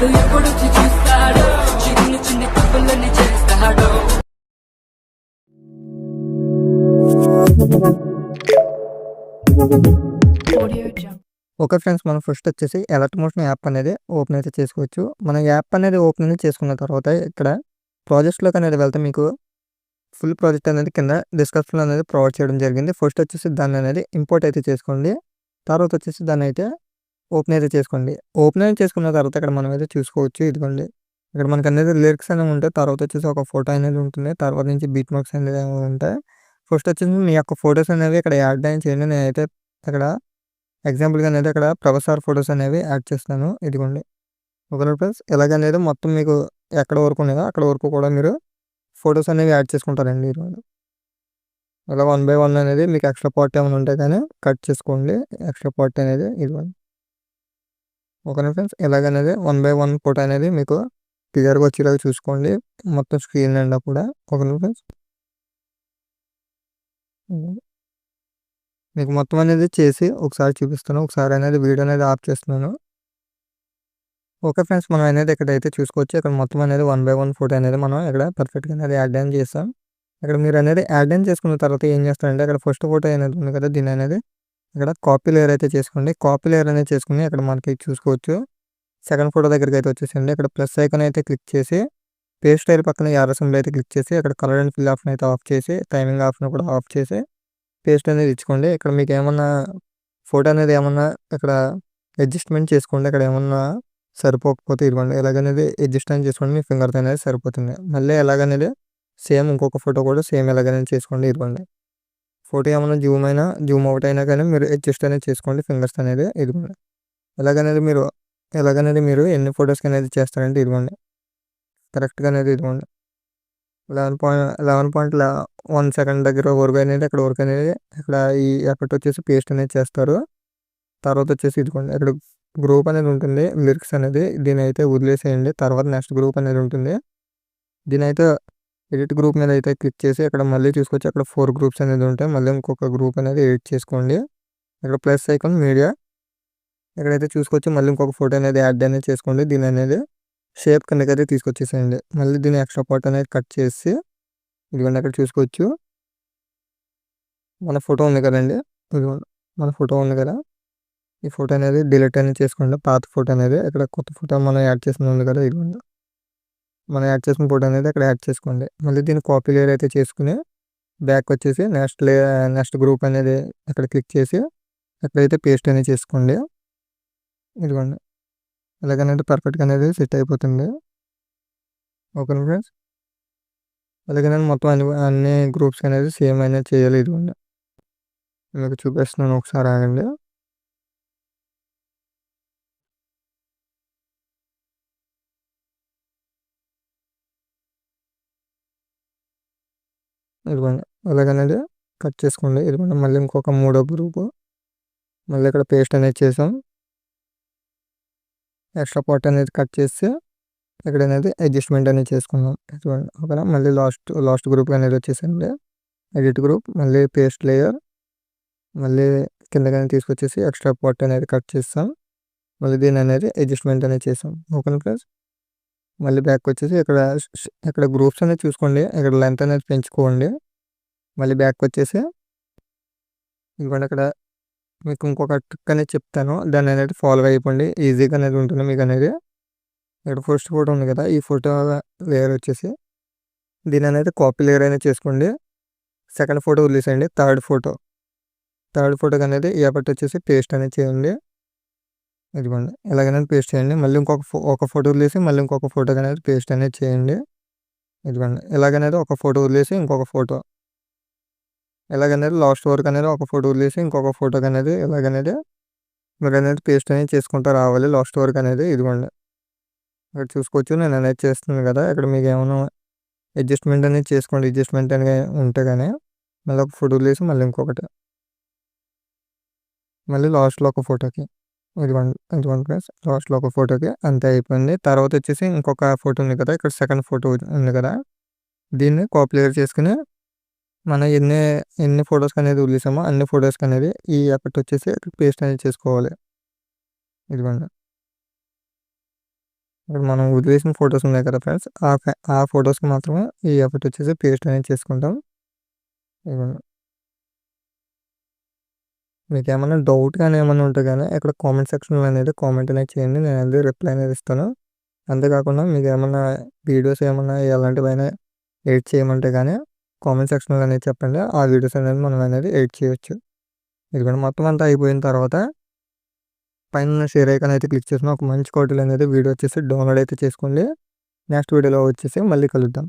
వాడు ఎప్పుడు చూస్తాడో చిన్ని చిన్ని తప్పులని చేస్తాడో. ఓకే ఫ్రెండ్స్, మనం ఫస్ట్ వచ్చేసి అలర్ట్ మోషన్ యాప్ అనేది ఓపెన్ అయితే చేసుకోవచ్చు. మనం యాప్ అనేది ఓపెన్ అనేది చేసుకున్న తర్వాత ఇక్కడ ప్రాజెక్ట్స్లోకి అనేది వెళ్తే మీకు ఫుల్ ప్రాజెక్ట్ అనేది కింద డిస్క్రిప్షన్లో అనేది ప్రొవైడ్ చేయడం జరిగింది. ఫస్ట్ వచ్చేసి దాన్ని అనేది ఇంపోర్ట్ అయితే చేసుకోండి. తర్వాత వచ్చేసి దాన్ని అయితే ఓపెన్ అయితే చేసుకోండి. ఓపెన్ అయితే చేసుకున్న తర్వాత ఇక్కడ మనం అయితే చూసుకోవచ్చు. ఇదిగోండి, ఇక్కడ మనకు అనేది లిరిక్స్ అనేవి ఉంటాయి. తర్వాత వచ్చేసి ఒక ఫోటో అనేది ఉంటుంది. తర్వాత నుంచి బీట్ మార్క్స్ అనేది ఉంటాయి. ఫస్ట్ వచ్చేసి మీ యొక్క ఫొటోస్ అనేవి ఇక్కడ యాడ్ అయిన చేయండి. నేనైతే ఇక్కడ ఎగ్జాంపుల్గా అనేది ఇక్కడ ప్రభాస్ ఫొటోస్ అనేవి యాడ్ చేస్తాను. ఇదిగోండి, ఓకే ఫ్రెండ్స్, ఎలాగనేది మొత్తం మీకు ఎక్కడ వరకు ఉన్నదో అక్కడ వరకు కూడా మీరు ఫొటోస్ అనేవి యాడ్ చేసుకుంటారండి. ఇదిగోండి, ఇలా 1 బై 1 అనేది మీకు ఎక్స్ట్రా పార్ట్ ఏమైనా ఉంటే కానీ కట్ చేసుకోండి. ఎక్స్ట్రా పార్ట్ అనేది ఇదిగోండి, ఓకేనా ఫ్రెండ్స్. ఎలాగనేది 1 బై 1 ఫోటో అనేది మీకు క్లియర్గా వచ్చేలాగా చూసుకోండి మొత్తం స్క్రీన్ నిండా కూడా. ఓకేనా ఫ్రెండ్స్, మీకు మొత్తం అనేది చేసి ఒకసారి చూపిస్తాను. ఒకసారి అనేది వీడియో అనేది ఆఫ్ చేస్తున్నాను. ఓకే ఫ్రెండ్స్, మనం అనేది ఇక్కడైతే చూసుకోవచ్చు. ఇక్కడ మొత్తం అనేది 1 బై 1 ఫోటో అనేది మనం ఇక్కడ పర్ఫెక్ట్గా అనేది యాడ్ ఆన్ చేస్తాం. ఇక్కడ మీరు అనేది యాడ్ ఆన్ చేసుకున్న తర్వాత ఏం చేస్తారంటే అక్కడ ఫస్ట్ ఫోటో అనేది ఉంది కదా, దీని అనేది ఇక్కడ కాపీ లేయర్ అయితే చేసుకోండి. కాపీ లేయర్ అనేది చేసుకుని ఇక్కడ మనకి చూసుకోవచ్చు. సెకండ్ ఫోటో దగ్గరికి అయితే వచ్చేసండి. ఇక్కడ ప్లస్ ఐకాన్ అయితే క్లిక్ చేసి పేస్ట్ స్టైల్ పక్కన యారో సింబల్ అయితే క్లిక్ చేసి అక్కడ కలర్ అండ్ ఫిల్ ఆప్షన్ అయితే ఆఫ్ చేసి టైమింగ్ ఆప్షన్ కూడా ఆఫ్ చేసి పేస్ట్ అనేది ఇచ్చుకోండి. ఇక్కడ మీకు ఏమన్నా ఫోటో అనేది ఏమన్నా ఇక్కడ అడ్జస్ట్మెంట్ చేసుకోండి. ఇక్కడ ఏమన్నా సరిపోకపోతే ఇవ్వండి, ఎలాగనేది అడ్జస్ట్మెంట్ చేసుకోండి. మీ ఫింగర్తో అనేది సరిపోతుంది. మళ్ళీ ఎలాగనేది సేమ్ ఇంకొక ఫోటో కూడా సేమ్ ఎలాగనేది చేసుకోండి. ఇవ్వండి, ఫోటో ఏమైనా జూమ్ అవుట్ అయినా కానీ మీరు అడ్జస్ట్ అనేది చేసుకోండి ఫింగర్స్ అనేది. ఇదిగోండి, ఎలాగనేది మీరు ఎన్ని ఫొటోస్కి అనేది చేస్తారంటే ఇదిగోండి కరెక్ట్గా అనేది ఇదిగోండి 11.1 సెకండ్ దగ్గర వరకు అనేది అక్కడ వరకు అనేది ఇక్కడ ఈ ఎఫెక్ట్ వచ్చేసి పేస్ట్ అనేది చేస్తారు. తర్వాత వచ్చేసి ఇదిగోండి అక్కడ గ్రూప్ అనేది ఉంటుంది, లిరిక్స్ అనేది దీని అయితే వదిలేసేయండి. తర్వాత నెక్స్ట్ గ్రూప్ అనేది ఉంటుంది. దీని అయితే ఎడిట్ గ్రూప్ మీద అయితే క్లిక్ చేసి అక్కడ మళ్ళీ చూసుకొచ్చి అక్కడ 4 గ్రూప్స్ అనేది ఉంటాయి. మళ్ళీ ఇంకొక గ్రూప్ అనేది ఎడిట్ చేసుకోండి. ఇక్కడ ప్లస్ ఐకాన్ మీడియా ఇక్కడైతే చూసుకొచ్చి మళ్ళీ ఇంకొక ఫోటో అనేది యాడ్ అనేది చేసుకోండి. దీని అనేది షేప్ కిందకైతే తీసుకొచ్చేసేయండి. మళ్ళీ దీని ఎక్స్ట్రా పార్ట్ అనేది కట్ చేసి ఇదిగోండి అక్కడ చూసుకోవచ్చు మన ఫోటో ఉంది కదండి. ఇదిగోండి మన ఫోటో ఉంది కదా, ఈ ఫోటో అనేది డిలీట్ అనేది చేసుకోండి. పాత ఫోటో అనేది ఇక్కడ కొత్త ఫోటో మనం యాడ్ చేసిన ఉంది కదా, ఇదిగోండి మనం యాడ్ చేసిన ఫోటో అనేది అక్కడ యాడ్ చేసుకోండి. మళ్ళీ దీన్ని కాపీ లేయర్ అయితే చేసుకుని బ్యాక్ వచ్చేసి నెక్స్ట్ గ్రూప్ అనేది అక్కడ క్లిక్ చేసి అక్కడైతే పేస్ట్ అనేది చేసుకోండి. ఇదిగోండి, అలాగనేది పర్ఫెక్ట్గా అనేది సెట్ అయిపోతుంది. ఓకేనా ఫ్రెండ్స్, అలాగే మొత్తం అన్ని గ్రూప్స్ అనేది సేమ్ అనేది చేయాలి. ఇదిగోండి మీకు చూపిస్తున్నాను, ఒకసారి ఆగండి. ఇదిగోండి అలాగనేది కట్ చేసుకోండి. ఇదిగోండి మళ్ళీ ఇంకొక 3వ గ్రూపు మళ్ళీ ఇక్కడ పేస్ట్ అనేది చేసాం. ఎక్స్ట్రా పార్ట్ అనేది కట్ చేసి ఇక్కడ అనేది అడ్జస్ట్మెంట్ అనేది చేసుకున్నాం. చూడండి ఓకేనా. మళ్ళీ లాస్ట్ గ్రూప్ అనేది వచ్చేసండి ఎడిట్ గ్రూప్, మళ్ళీ పేస్ట్ లేయర్, మళ్ళీ కిందకనే తీసుకొచ్చేసి ఎక్స్ట్రా పార్ట్ అనేది కట్ చేస్తాం. మళ్ళీ దీని అనేది అడ్జస్ట్మెంట్ అనేది చేసాం. ఓకేనా ప్లస్ మళ్ళీ బ్యాక్ వచ్చేసి ఇక్కడ గ్రూప్స్ అనేది చూసుకోండి. ఇక్కడ లెంత్ అనేది పెంచుకోండి. మళ్ళీ బ్యాక్ వచ్చేసి ఇంకోటి అక్కడ మీకు ఇంకొక ట్రిక్ అనేది చెప్తాను, దాన్ని అనేది ఫాలో అయిపోండి. ఈజీగా అనేది ఉంటుంది మీకు అనేది. ఇక్కడ ఫస్ట్ ఫోటో ఉంది కదా, ఈ ఫోటో లేయర్ వచ్చేసి దీని అనేది కాపీ లేయర్ అనేది చేసుకోండి. సెకండ్ ఫోటో వదిలేసేయండి. థర్డ్ ఫోటోకి అనేది ఈ ఎఫెక్ట్ వచ్చేసి పేస్ట్ అనేది చేయండి. ఇదిగోండి ఎలాగైనా పేస్ట్ చేయండి. మళ్ళీ ఒక ఫోటో వదిలేసి మళ్ళీ ఇంకొక ఫోటోకి అనేది పేస్ట్ అనేది చేయండి. ఇదిగోండి ఎలాగనేది ఒక ఫోటో వదిలేసి ఇంకొక ఫోటో, ఎలాగనేది లాస్ట్ వరకు అనేది ఒక ఫోటో వదిలేసి ఇంకొక ఫోటోకి అనేది ఎలాగనేది మీరు అనేది పేస్ట్ అనేది చేసుకుంటూ రావాలి లాస్ట్ వరకు అనేది. ఇదిగోండి ఇక్కడ చూసుకోవచ్చు నేను అనేది చేస్తున్నాను కదా. ఇక్కడ మీకు ఏమైనా అడ్జస్ట్మెంట్ అనేది చేసుకోండి. అడ్జస్ట్మెంట్ అనేది ఉంటే కానీ మళ్ళీ ఒక ఫోటో వదిలేసి మళ్ళీ ఇంకొకటి, మళ్ళీ లాస్ట్లో ఒక ఫోటోకి, ఇదిగోండి ఫ్రెండ్స్ లాస్ట్లో ఒక ఫోటోకి అంతే అయిపోయింది. తర్వాత వచ్చేసి ఇంకొక ఫోటో ఉంది కదా, ఇక్కడ సెకండ్ ఫోటో ఉంది కదా, దీన్ని కాపీ లేయర్ చేసుకుని మనం ఎన్ని ఫొటోస్కి అనేది వదిలేసామో అన్ని ఫొటోస్కి అనేది ఈ ఎఫెక్ట్ వచ్చేసి పేస్ట్ అనేది చేసుకోవాలి. ఇదిగోండి ఇక్కడ మనం వదిలేసిన ఫొటోస్ ఉన్నాయి కదా ఫ్రెండ్స్, ఆ ఫొటోస్కి మాత్రమే ఈ ఎఫెక్ట్ వచ్చేసి పేస్ట్ అనేది చేసుకుంటాం. ఇదిగోండి. మీకు ఏమైనా డౌట్ కానీ ఏమైనా ఉంటే కానీ ఇక్కడ కామెంట్ సెక్షన్లో అనేది కామెంట్ అనేది చేయండి, నేను అనేది రిప్లై అనేది ఇస్తాను. అంతేకాకుండా మీకు ఏమన్నా వీడియోస్ ఏమన్నా ఎలాంటివైనా ఎడిట్ చేయమంటే కానీ కామెంట్ సెక్షన్లో అనేది చెప్పండి, ఆ వీడియోస్ అనేది మనం అనేది ఎడిట్ చేయొచ్చు. ఇదిగోండి మొత్తం అంతా అయిపోయిన తర్వాత పైన షేర్ ఐకాన్ అయితే క్లిక్ చేసిన ఒక మంచి క్వాలిటీలో అనేది వీడియో వచ్చేసి డౌన్లోడ్ అయితే చేసుకోండి. నెక్స్ట్ వీడియోలో వచ్చేసి మళ్ళీ కలుద్దాం.